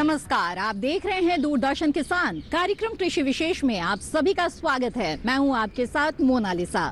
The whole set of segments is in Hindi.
नमस्कार, आप देख रहे हैं दूरदर्शन किसान। कार्यक्रम कृषि विशेष में आप सभी का स्वागत है। मैं हूं आपके साथ मोनालिसा।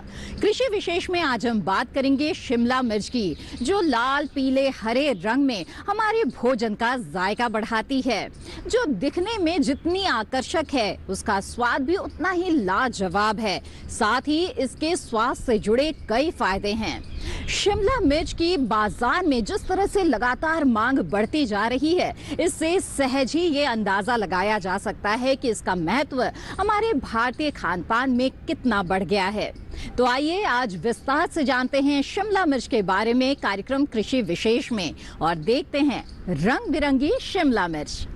कृषि विशेष में आज हम बात करेंगे शिमला मिर्च की, जो लाल पीले हरे रंग में हमारे भोजन का जायका बढ़ाती है। जो दिखने में जितनी आकर्षक है, उसका स्वाद भी उतना ही लाजवाब है। साथ ही इसके स्वास्थ्य से जुड़े कई फायदे हैं। शिमला मिर्च की बाजार में जिस तरह से लगातार मांग बढ़ती जा रही है, इससे सहज ही ये अंदाजा लगाया जा सकता है कि इसका महत्व हमारे भारतीय खान पान में कितना बढ़ गया है। तो आइए आज विस्तार से जानते हैं शिमला मिर्च के बारे में कार्यक्रम कृषि विशेष में और देखते हैं रंग बिरंगी शिमला मिर्च।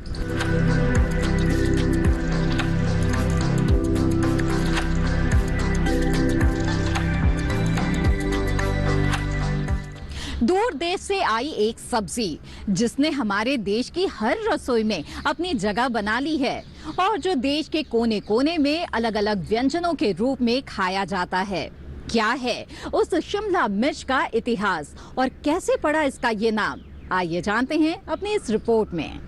दूर देश से आई एक सब्जी जिसने हमारे देश की हर रसोई में अपनी जगह बना ली है और जो देश के कोने कोने में अलग अलग व्यंजनों के रूप में खाया जाता है। क्या है उस शिमला मिर्च का इतिहास और कैसे पड़ा इसका ये नाम, आइए जानते हैं अपनी इस रिपोर्ट में।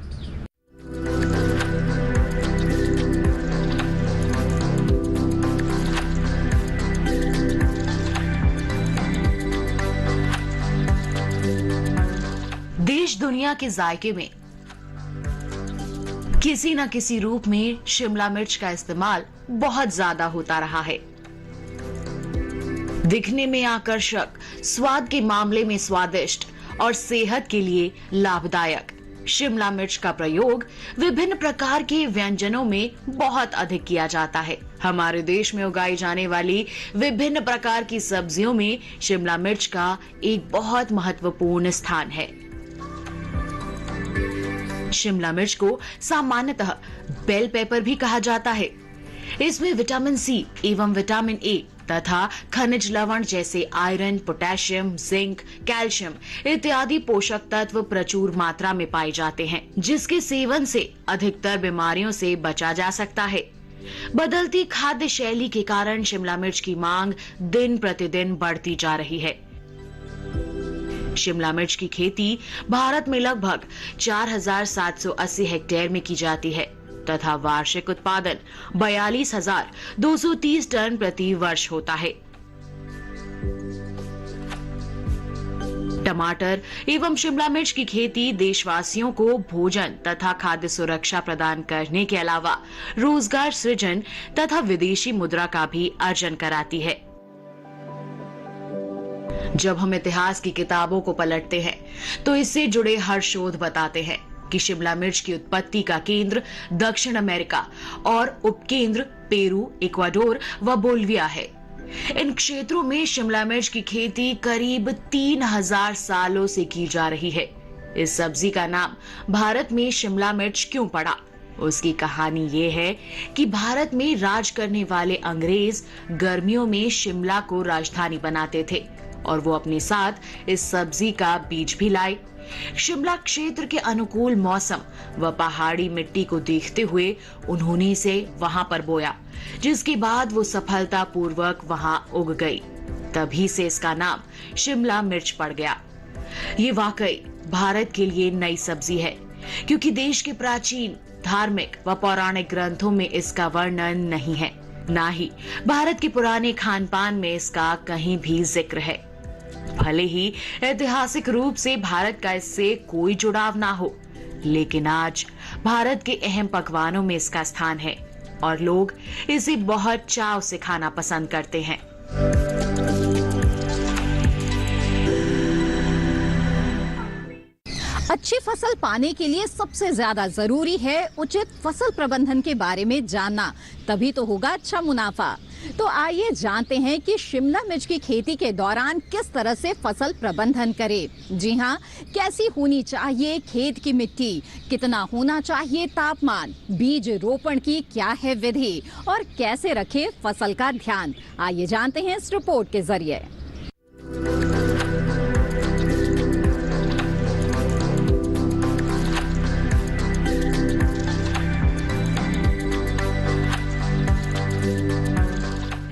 देश दुनिया के जायके में किसी न किसी रूप में शिमला मिर्च का इस्तेमाल बहुत ज्यादा होता रहा है। दिखने में आकर्षक, स्वाद के मामले में स्वादिष्ट और सेहत के लिए लाभदायक शिमला मिर्च का प्रयोग विभिन्न प्रकार के व्यंजनों में बहुत अधिक किया जाता है। हमारे देश में उगाई जाने वाली विभिन्न प्रकार की सब्जियों में शिमला मिर्च का एक बहुत महत्वपूर्ण स्थान है। शिमला मिर्च को सामान्यतः बेल पेपर भी कहा जाता है। इसमें विटामिन सी एवं विटामिन ए तथा खनिज लवण जैसे आयरन, पोटेशियम, जिंक, कैल्शियम इत्यादि पोषक तत्व प्रचुर मात्रा में पाए जाते हैं, जिसके सेवन से अधिकतर बीमारियों से बचा जा सकता है। बदलती खाद्य शैली के कारण शिमला मिर्च की मांग दिन प्रतिदिन बढ़ती जा रही है। शिमला मिर्च की खेती भारत में लगभग 4,780 हेक्टेयर में की जाती है तथा वार्षिक उत्पादन 42,230 टन प्रति वर्ष होता है। टमाटर एवं शिमला मिर्च की खेती देशवासियों को भोजन तथा खाद्य सुरक्षा प्रदान करने के अलावा रोजगार सृजन तथा विदेशी मुद्रा का भी अर्जन कराती है। जब हम इतिहास की किताबों को पलटते हैं तो इससे जुड़े हर शोध बताते हैं कि शिमला मिर्च की उत्पत्ति का केंद्र दक्षिण अमेरिका और उपकेंद्र पेरू, इक्वाडोर व बोलिविया है। इन क्षेत्रों में शिमला मिर्च की खेती करीब 3,000 सालों से की जा रही है। इस सब्जी का नाम भारत में शिमला मिर्च क्यों पड़ा? उसकी कहानी ये है कि भारत में राज करने वाले अंग्रेज गर्मियों में शिमला को राजधानी बनाते थे और वो अपने साथ इस सब्जी का बीज भी लाए। शिमला क्षेत्र के अनुकूल मौसम व पहाड़ी मिट्टी को देखते हुए उन्होंने इसे वहां पर बोया, जिसके बाद वो सफलतापूर्वक वहां उग गई। तभी से इसका नाम शिमला मिर्च पड़ गया। ये वाकई भारत के लिए नई सब्जी है, क्योंकि देश के प्राचीन धार्मिक व पौराणिक ग्रंथों में इसका वर्णन नहीं है, ना ही भारत के पुराने खान पान में इसका कहीं भी जिक्र है। भले ही ऐतिहासिक रूप से भारत का इससे कोई जुड़ाव ना हो, लेकिन आज भारत के अहम पकवानों में इसका स्थान है और लोग इसे बहुत चाव से खाना पसंद करते हैं। अच्छी फसल पाने के लिए सबसे ज्यादा जरूरी है उचित फसल प्रबंधन के बारे में जानना, तभी तो होगा अच्छा मुनाफा। तो आइए जानते हैं कि शिमला मिर्च की खेती के दौरान किस तरह से फसल प्रबंधन करें। जी हाँ, कैसी होनी चाहिए खेत की मिट्टी, कितना होना चाहिए तापमान, बीज रोपण की क्या है विधि और कैसे रखें फसल का ध्यान, आइए जानते हैं इस रिपोर्ट के जरिए।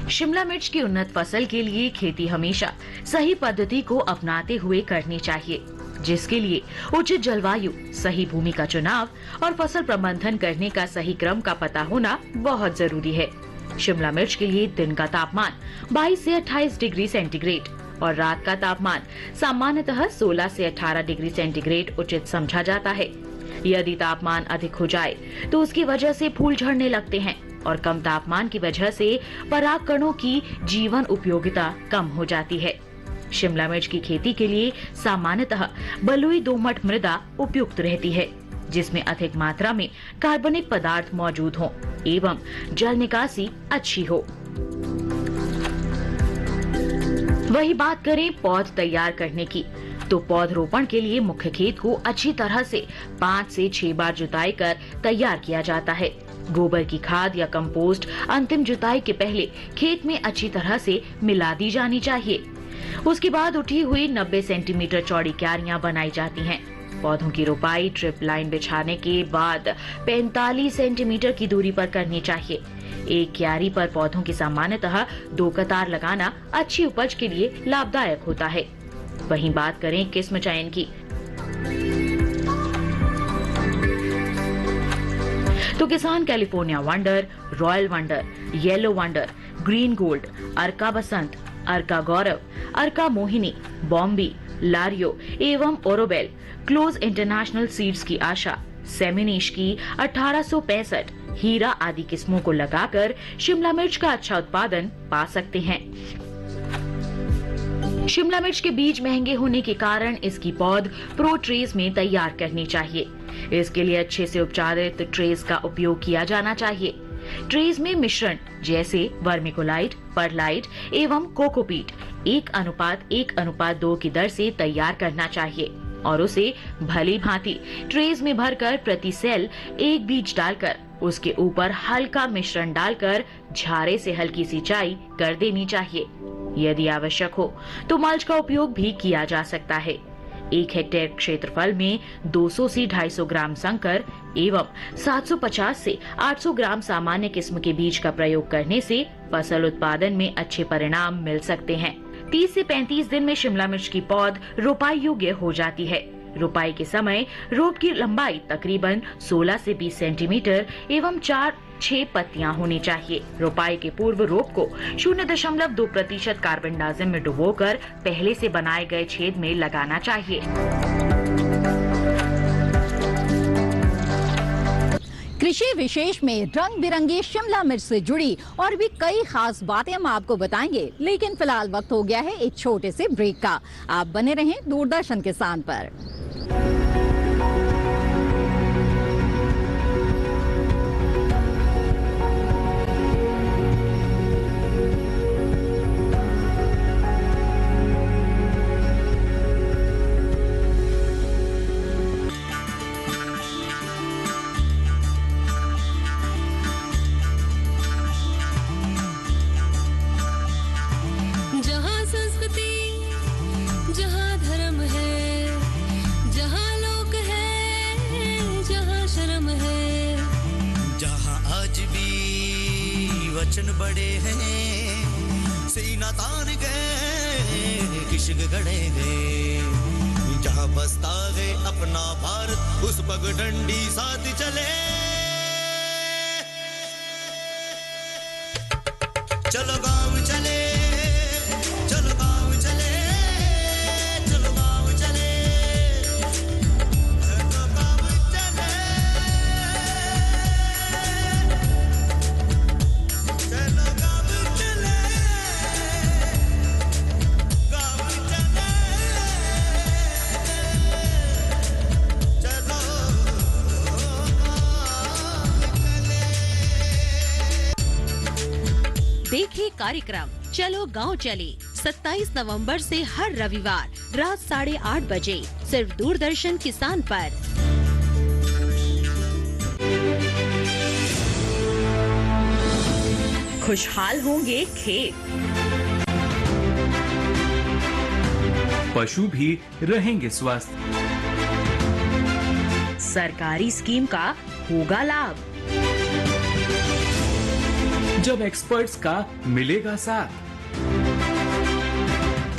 शिमला मिर्च की उन्नत फसल के लिए खेती हमेशा सही पद्धति को अपनाते हुए करनी चाहिए। जिसके लिए उचित जलवायु, सही भूमि का चुनाव और फसल प्रबंधन करने का सही क्रम का पता होना बहुत जरूरी है। शिमला मिर्च के लिए दिन का तापमान 22 से 28 डिग्री सेंटीग्रेड और रात का तापमान सामान्यतः 16 से 18 डिग्री सेंटीग्रेड उचित समझा जाता है। यदि तापमान अधिक हो जाए तो उसकी वजह से फूल झड़ने लगते हैं और कम तापमान की वजह से परागकणों की जीवन उपयोगिता कम हो जाती है। शिमला मिर्च की खेती के लिए सामान्यतः बलुई दोमट मृदा उपयुक्त रहती है, जिसमें अधिक मात्रा में कार्बनिक पदार्थ मौजूद हों एवं जल निकासी अच्छी हो। वही बात करें पौध तैयार करने की, तो पौधरोपण के लिए मुख्य खेत को अच्छी तरह से 5 से 6 बार जुताई कर तैयार किया जाता है। गोबर की खाद या कंपोस्ट अंतिम जुताई के पहले खेत में अच्छी तरह से मिला दी जानी चाहिए। उसके बाद उठी हुई 90 सेंटीमीटर चौड़ी क्यारियां बनाई जाती हैं। पौधों की रोपाई ट्रिप लाइन बिछाने के बाद 45 सेंटीमीटर की दूरी पर करनी चाहिए। एक क्यारी पर पौधों की सामान्यतः 2 कतार लगाना अच्छी उपज के लिए लाभदायक होता है। वहीं बात करें किस्म चयन की, तो किसान California wonder, royal wonder, yellow wonder, green gold, Arka Basant, Arka Gaurav, Arka Mohini, Bomby, Lario एवं ओरोबेल, क्लोज इंटरनेशनल सीड्स की आशा, सेमिनिश की 1865, हीरा आदि किस्मों को लगाकर शिमला मिर्च का अच्छा उत्पादन पा सकते हैं। शिमला मिर्च के बीज महंगे होने के कारण इसकी पौध प्रो ट्रेस में तैयार करनी चाहिए। इसके लिए अच्छे से उपचारित ट्रेस का उपयोग किया जाना चाहिए। ट्रेस में मिश्रण जैसे वर्मिकोलाइट, परलाइट एवं कोकोपीट 1:1:2 की दर से तैयार करना चाहिए और उसे भली भांति ट्रेस में भरकर प्रति सेल 1 बीज डालकर उसके ऊपर हल्का मिश्रण डालकर झारे से हल्की सिंचाई कर देनी चाहिए। यदि आवश्यक हो तो मल्च का उपयोग भी किया जा सकता है। 1 हेक्टेयर क्षेत्रफल में 200 से 250 ग्राम संकर एवं 750 से 800 ग्राम सामान्य किस्म के बीज का प्रयोग करने से फसल उत्पादन में अच्छे परिणाम मिल सकते हैं। 30 से 35 दिन में शिमला मिर्च की पौध रोपाई योग्य हो जाती है। रोपाई के समय रोप की लंबाई तकरीबन 16 से 20 सेंटीमीटर एवं 4-6 पत्तियां होनी चाहिए। रोपाई के पूर्व रोप को 0.2% कार्बनडाजिम में डुबोकर पहले से बनाए गए छेद में लगाना चाहिए। कृषि विशेष में रंग बिरंगी शिमला मिर्च से जुड़ी और भी कई खास बातें हम आपको बताएंगे, लेकिन फिलहाल वक्त हो गया है एक छोटे से ब्रेक का। आप बने रहें दूरदर्शन किसान पर। वचन बड़े हैं, सीना तान गए, किशक गड़े गए, जहाँ बसता है अपना भारत उस पगडंडी साथ चले। चलो गाँव चले, चलो गाँव चले, चलो गाँव चले, चलो गाँव चले, चलो गाँव चले, गाँव चले, चलो देखिए कार्यक्रम चलो गांव चले 27 नवंबर से हर रविवार रात 8:30 बजे सिर्फ दूरदर्शन किसान पर। खुशहाल होंगे खेत, पशु भी रहेंगे स्वस्थ, सरकारी स्कीम का होगा लाभ, जब एक्सपर्ट्स का मिलेगा साथ,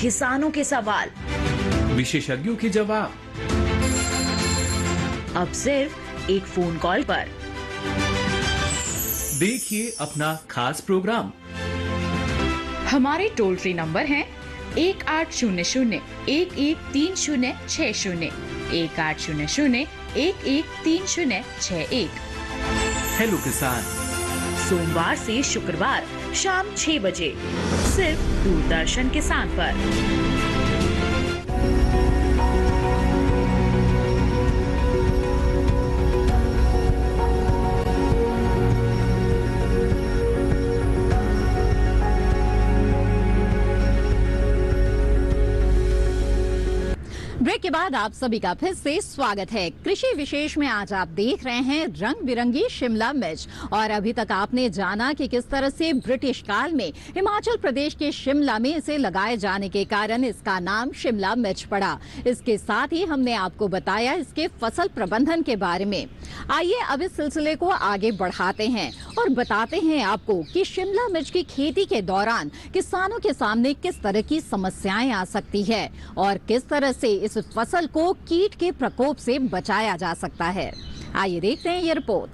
किसानों के सवाल विशेषज्ञों के जवाब अब सिर्फ एक फोन कॉल पर। देखिए अपना खास प्रोग्राम। हमारे टोल फ्री नंबर हैं 1800-113060, 1800-113061। हेलो किसान, सोमवार से शुक्रवार शाम 6 बजे सिर्फ दूरदर्शन किसान पर। ब्रेक के बाद आप सभी का फिर से स्वागत है। कृषि विशेष में आज आप देख रहे हैं रंग बिरंगी शिमला मिर्च। और अभी तक आपने जाना कि किस तरह से ब्रिटिश काल में हिमाचल प्रदेश के शिमला में इसे लगाए जाने के कारण इसका नाम शिमला मिर्च पड़ा। इसके साथ ही हमने आपको बताया इसके फसल प्रबंधन के बारे में। आइए अब इस सिलसिले को आगे बढ़ाते हैं और बताते हैं आपको कि शिमला मिर्च की खेती के दौरान किसानों के सामने किस तरह की समस्याएं आ सकती है और किस तरह से इस फसल को कीट के प्रकोप से बचाया जा सकता है। आइए देखते हैं ये रिपोर्ट।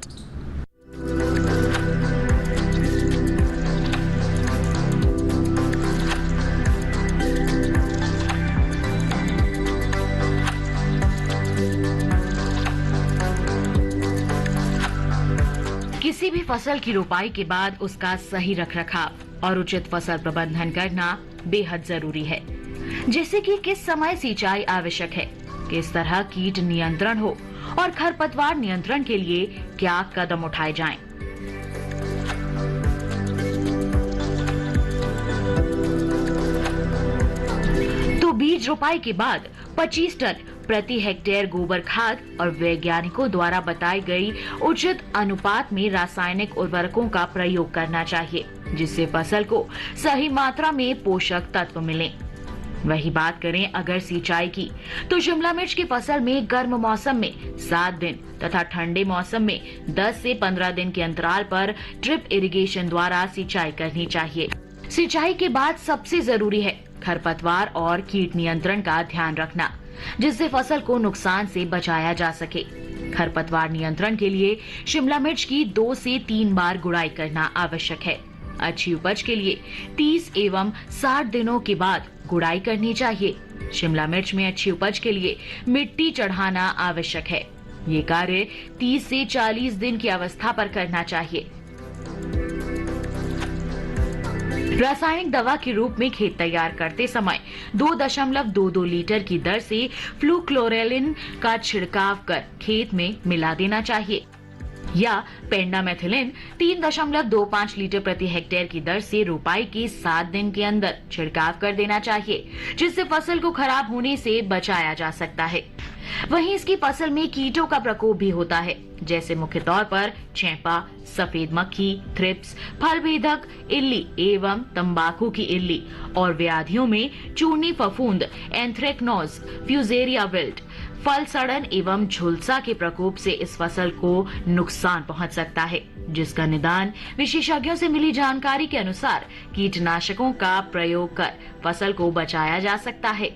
किसी भी फसल की रोपाई के बाद उसका सही रखरखाव और उचित फसल प्रबंधन करना बेहद जरूरी है। जैसे कि किस समय सिंचाई आवश्यक है, किस तरह कीट नियंत्रण हो और खरपतवार नियंत्रण के लिए क्या कदम उठाए जाएं। तो बीज रोपाई के बाद 25 टन प्रति हेक्टेयर गोबर खाद और वैज्ञानिकों द्वारा बताई गई उचित अनुपात में रासायनिक उर्वरकों का प्रयोग करना चाहिए, जिससे फसल को सही मात्रा में पोषक तत्व मिलें। वही बात करें अगर सिंचाई की, तो शिमला मिर्च की फसल में गर्म मौसम में 7 दिन तथा ठंडे मौसम में 10 से 15 दिन के अंतराल पर ड्रिप इरिगेशन द्वारा सिंचाई करनी चाहिए। सिंचाई के बाद सबसे जरूरी है खरपतवार और कीट नियंत्रण का ध्यान रखना, जिससे फसल को नुकसान से बचाया जा सके। खरपतवार नियंत्रण के लिए शिमला मिर्च की 2 से 3 बार गुड़ाई करना आवश्यक है। अच्छी उपज के लिए 30 एवं 60 दिनों के बाद गुड़ाई करनी चाहिए। शिमला मिर्च में अच्छी उपज के लिए मिट्टी चढ़ाना आवश्यक है। ये कार्य 30 से 40 दिन की अवस्था पर करना चाहिए। रासायनिक दवा के रूप में खेत तैयार करते समय 2.22 लीटर की दर से फ्लूक्लोरेलिन का छिड़काव कर खेत में मिला देना चाहिए, या पेंडामेथिलिन 3.25 लीटर प्रति हेक्टेयर की दर से रोपाई के 7 दिन के अंदर छिड़काव कर देना चाहिए, जिससे फसल को खराब होने से बचाया जा सकता है। वहीं इसकी फसल में कीटों का प्रकोप भी होता है, जैसे मुख्य तौर पर चेपा, सफेद मक्खी, थ्रिप्स, फल भेदक, इल्ली एवं तंबाकू की इल्ली और व्याधियों में चूनी फफूंद, एंथ्रेक्नोज, फ्यूजेरिया विल्ट, फल सड़न एवं झुलसा के प्रकोप से इस फसल को नुकसान पहुंच सकता है, जिसका निदान विशेषज्ञों से मिली जानकारी के अनुसार कीटनाशकों का प्रयोग कर फसल को बचाया जा सकता है।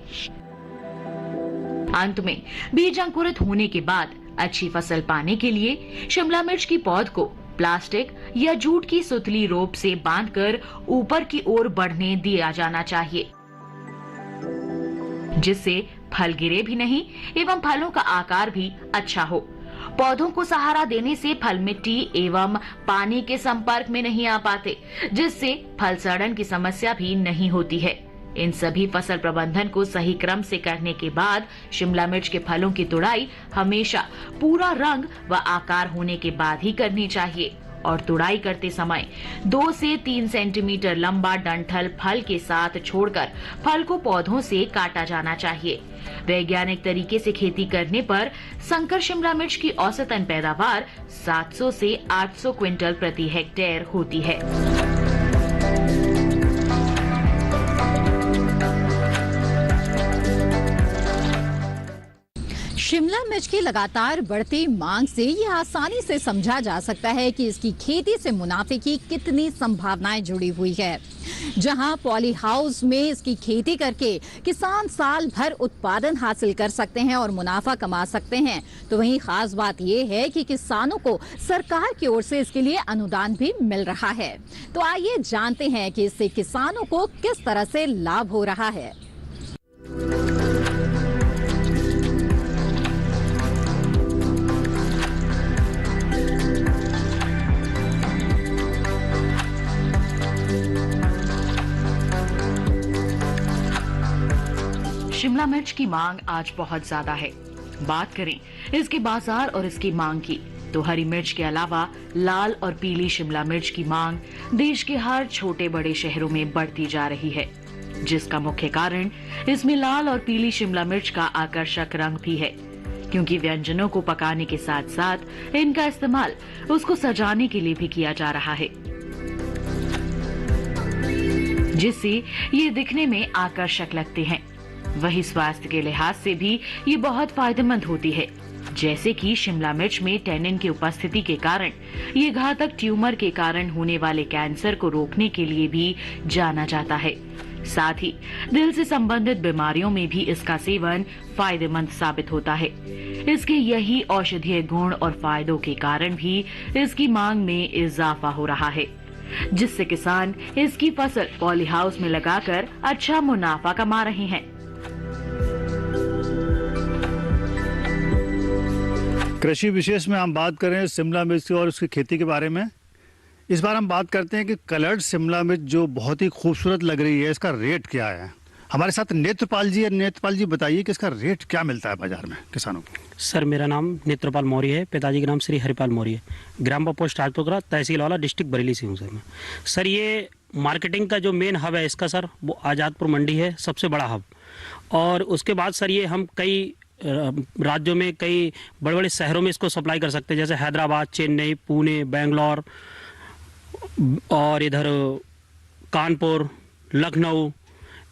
अंत में बीज अंकुरित होने के बाद अच्छी फसल पाने के लिए शिमला मिर्च की पौध को प्लास्टिक या जूट की सुतली रोप से बांधकर ऊपर की ओर बढ़ने दिया जाना चाहिए, जिससे फल गिरे भी नहीं एवं फलों का आकार भी अच्छा हो। पौधों को सहारा देने से फल मिट्टी एवं पानी के संपर्क में नहीं आ पाते, जिससे फल सड़न की समस्या भी नहीं होती है। इन सभी फसल प्रबंधन को सही क्रम से करने के बाद शिमला मिर्च के फलों की तुड़ाई हमेशा पूरा रंग व आकार होने के बाद ही करनी चाहिए और तुड़ाई करते समय 2 से 3 सेंटीमीटर लंबा डंठल फल के साथ छोड़कर फल को पौधों से काटा जाना चाहिए। वैज्ञानिक तरीके से खेती करने पर संकर शिमला मिर्च की औसतन पैदावार 700 से 800 क्विंटल प्रति हेक्टेयर होती है। शिमला मिर्च की लगातार बढ़ती मांग से ये आसानी से समझा जा सकता है कि इसकी खेती से मुनाफे की कितनी संभावनाएं जुड़ी हुई है। जहां पॉली हाउस में इसकी खेती करके किसान साल भर उत्पादन हासिल कर सकते हैं और मुनाफा कमा सकते हैं, तो वहीं खास बात यह है कि किसानों को सरकार की ओर से इसके लिए अनुदान भी मिल रहा है। तो आइए जानते हैं कि इससे किसानों को किस तरह से लाभ हो रहा है। शिमला मिर्च की मांग आज बहुत ज्यादा है। बात करें इसके बाजार और इसकी मांग की, तो हरी मिर्च के अलावा लाल और पीली शिमला मिर्च की मांग देश के हर छोटे बड़े शहरों में बढ़ती जा रही है, जिसका मुख्य कारण इसमें लाल और पीली शिमला मिर्च का आकर्षक रंग भी है, क्योंकि व्यंजनों को पकाने के साथ साथ इनका इस्तेमाल उसको सजाने के लिए भी किया जा रहा है, जिससे ये दिखने में आकर्षक लगते हैं। वही स्वास्थ्य के लिहाज से भी ये बहुत फायदेमंद होती है, जैसे कि शिमला मिर्च में टैनिन की उपस्थिति के कारण ये घातक ट्यूमर के कारण होने वाले कैंसर को रोकने के लिए भी जाना जाता है। साथ ही दिल से संबंधित बीमारियों में भी इसका सेवन फायदेमंद साबित होता है। इसके यही औषधीय गुण और फायदों के कारण भी इसकी मांग में इजाफा हो रहा है, जिससे किसान इसकी फसल पॉली हाउस में लगाकर अच्छा मुनाफा कमा रहे हैं। कृषि विशेष में हम बात करें शिमला मिर्च और उसकी खेती के बारे में। इस बार हम बात करते हैं कि कलर्ड शिमला मिर्च जो बहुत ही खूबसूरत लग रही है, इसका रेट क्या है। हमारे साथ नेत्रपाल जी है। नेत्रपाल जी बताइए कि इसका रेट क्या मिलता है बाजार में किसानों को। सर मेरा नाम नेत्रपाल मौर्य है, पिताजी का नाम श्री हरिपाल मौर्य, ग्राम पोस्ट राजपुरा, तहसील वाला, डिस्ट्रिक्ट बरेली से हूँ सर मैं। सर ये मार्केटिंग का जो मेन हब है इसका सर, वो आज़ादपुर मंडी है, सबसे बड़ा हब। और उसके बाद सर ये हम कई राज्यों में, कई बड़े बड़े शहरों में इसको सप्लाई कर सकते हैं, जैसे हैदराबाद, चेन्नई, पुणे, बेंगलोर और इधर कानपुर, लखनऊ,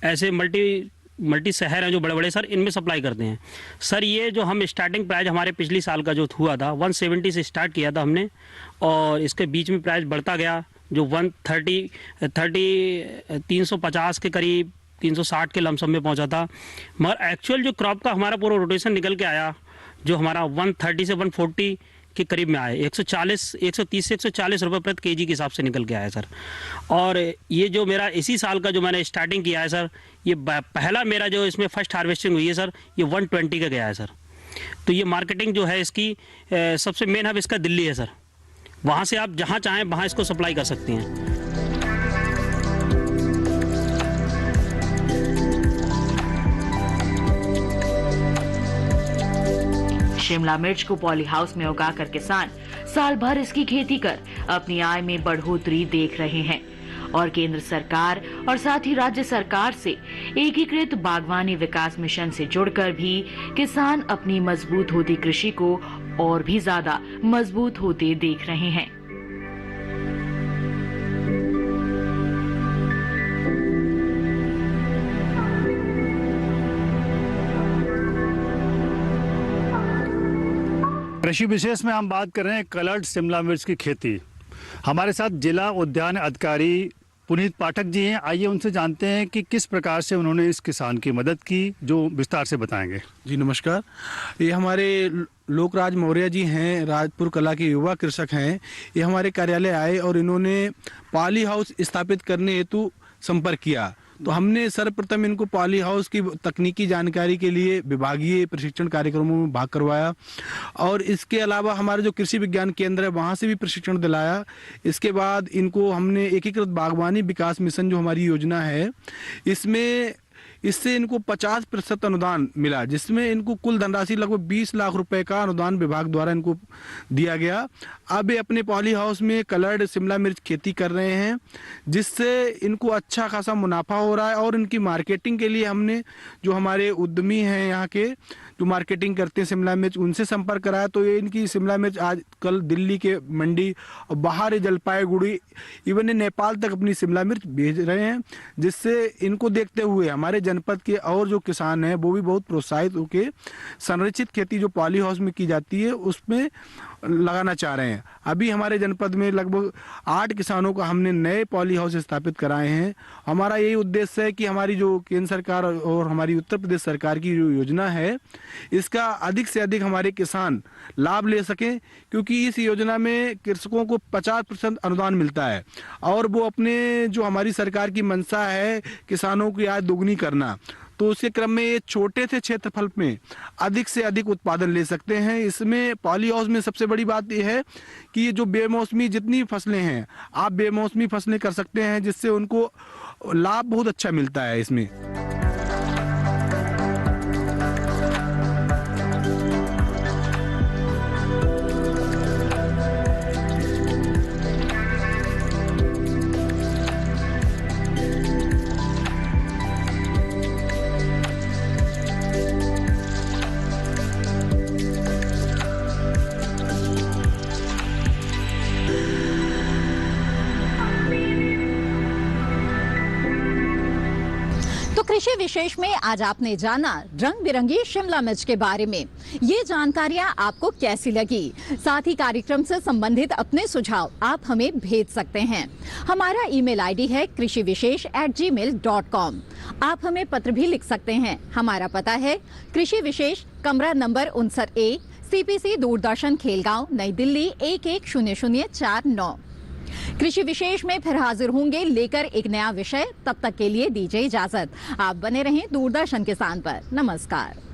ऐसे मल्टी शहर हैं जो बड़े बड़े सर, इनमें सप्लाई करते हैं। सर ये जो हम स्टार्टिंग प्राइस हमारे पिछली साल का जो हुआ था 170 से स्टार्ट किया था हमने, और इसके बीच में प्राइस बढ़ता गया, जो 350 के करीब, 360 के लमसम में पहुंचा था। मगर एक्चुअल जो क्रॉप का हमारा पूरा रोटेशन निकल के आया, जो हमारा 130 से 140 के करीब में आए, 130 से 140 रुपये प्रति केजी के हिसाब से निकल के आया सर। और ये जो मेरा इसी साल का जो मैंने स्टार्टिंग किया है सर, ये पहला मेरा जो इसमें फर्स्ट हार्वेस्टिंग हुई है सर, ये 120 का गया है सर। तो ये मार्केटिंग जो है इसकी सबसे मेन हब इसका दिल्ली है सर। वहाँ से आप जहाँ चाहें वहाँ इसको सप्लाई कर सकती हैं। शिमला मिर्च को पॉली हाउस में उगाकर किसान साल भर इसकी खेती कर अपनी आय में बढ़ोतरी देख रहे हैं, और केंद्र सरकार और साथ ही राज्य सरकार से एकीकृत बागवानी विकास मिशन से जुड़कर भी किसान अपनी मजबूत होती कृषि को और भी ज्यादा मजबूत होते देख रहे हैं। कृषि विशेष में हम बात कर रहे हैं कलर्ड शिमला मिर्च की खेती। हमारे साथ जिला उद्यान अधिकारी पुनीत पाठक जी हैं। आइए उनसे जानते हैं कि किस प्रकार से उन्होंने इस किसान की मदद की, जो विस्तार से बताएंगे। जी नमस्कार। ये हमारे लोकराज मौर्य जी हैं, राजपुर कला के युवा कृषक हैं। ये हमारे कार्यालय आए और इन्होंने पॉली हाउस स्थापित करने हेतु संपर्क किया। तो हमने सर्वप्रथम इनको पॉली हाउस की तकनीकी जानकारी के लिए विभागीय प्रशिक्षण कार्यक्रमों में भाग करवाया, और इसके अलावा हमारा जो कृषि विज्ञान केंद्र है वहाँ से भी प्रशिक्षण दिलाया। इसके बाद इनको हमने एकीकृत बागवानी विकास मिशन जो हमारी योजना है, इससे इनको 50% अनुदान मिला, जिसमें इनको कुल धनराशि लगभग 20 लाख रुपए का अनुदान विभाग द्वारा इनको दिया गया। अब ये अपने पॉली हाउस में कलर्ड शिमला मिर्च खेती कर रहे हैं, जिससे इनको अच्छा खासा मुनाफा हो रहा है। और इनकी मार्केटिंग के लिए हमने जो हमारे उद्यमी हैं यहाँ के, जो मार्केटिंग करते हैं शिमला मिर्च, उनसे संपर्क कराया। तो ये इनकी शिमला मिर्च आज कल दिल्ली के मंडी और बाहर जलपाईगुड़ी, इवन नेपाल तक अपनी शिमला मिर्च भेज रहे हैं, जिससे इनको देखते हुए हमारे जनपद के और जो किसान हैं वो भी बहुत प्रोत्साहित होकर संरक्षित खेती जो पॉली हाउस में की जाती है उसमें लगाना चाह रहे हैं। अभी हमारे जनपद में लगभग 8 किसानों को हमने नए पॉली हाउस स्थापित कराए हैं। हमारा यही उद्देश्य है कि हमारी जो केंद्र सरकार और हमारी उत्तर प्रदेश सरकार की जो योजना है इसका अधिक से अधिक हमारे किसान लाभ ले सकें, क्योंकि इस योजना में कृषकों को 50% अनुदान मिलता है और वो अपने जो हमारी सरकार की मंशा है किसानों की आय दोगुनी करना, तो उसके क्रम में ये छोटे से क्षेत्रफल में अधिक से अधिक उत्पादन ले सकते हैं। इसमें पॉली हाउस में सबसे बड़ी बात यह है कि ये जो बेमौसमी जितनी फसलें हैं आप बेमौसमी फसलें कर सकते हैं, जिससे उनको लाभ बहुत अच्छा मिलता है इसमें। कृषि विशेष में आज आपने जाना रंग बिरंगी शिमला मिर्च के बारे में। ये जानकारियां आपको कैसी लगी? साथ ही कार्यक्रम से संबंधित अपने सुझाव आप हमें भेज सकते हैं। हमारा ईमेल आईडी है krishivishesh@gmail.com। आप हमें पत्र भी लिख सकते हैं। हमारा पता है कृषि विशेष, कमरा number 59A, CPC Doordarshan Khelgaon, नई दिल्ली 110049। कृषि विशेष में फिर हाजिर होंगे लेकर एक नया विषय। तब तक के लिए दीजिए इजाजत। आप बने रहें दूरदर्शन किसान पर। नमस्कार।